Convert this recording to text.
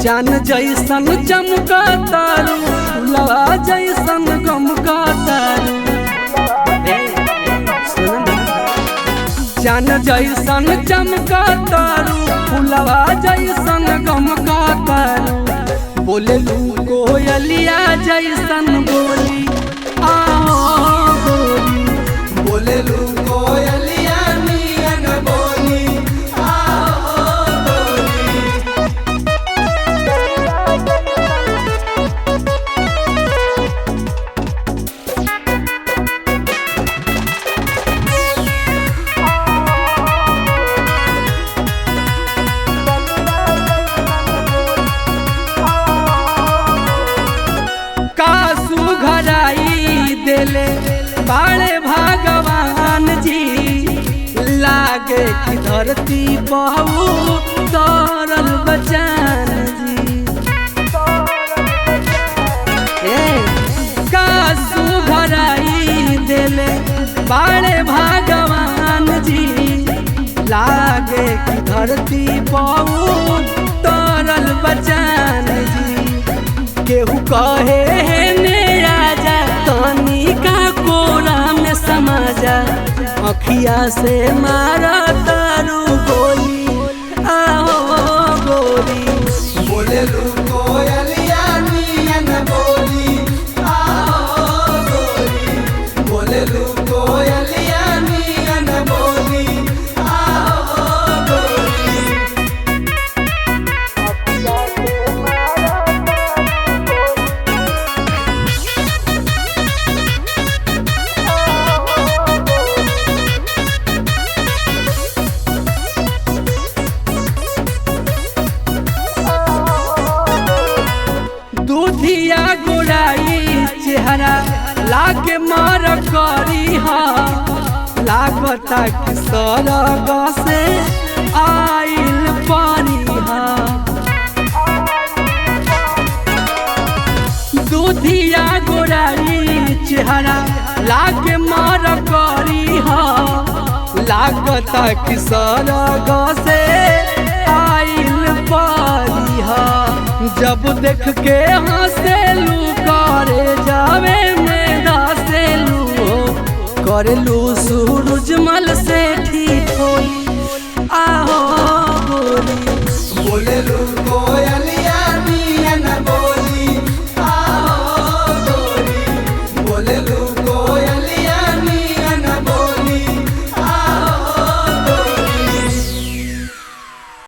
चान जैसन चमका तारू फुलवा जैसन गमका तारू। चान जैसन चमका तारू फुलवा जैसन गमका तारू। बोले लू कोयलिया जैसन बोली आओ बोली। बोले लू कोयलिया नियन बोली आओ बोली। कासू घराई देले बाड़े भगवान जी। लागे कि धरती बहु तरल बचान जी। कासू घराई देले बाड़े भगवान जी। लागे कि धरती बहु तरल बचान जी। केहू कहे ने राजा तनी का कोरा में समाजा। अखिया से मारा तारू गोली आओ गोली। बोले लू कोयलिया नियन बोली आओ गोरी। बोले लू कोयलिया नियन बोली आओ गोरी। दूधिया गोराई चेहरा लागे मार करी हा। लागता कि सरग से आइल पानी हा। दूधिया गोराई चेहरा लागे मार करी हा। लागता कि सरग से आइल पानी हा। जब देख के हंसेलू करे जावे में दासेलू करेलू सूरजमल से ठीक होई आओ गोरी। बोले लू कोयलिया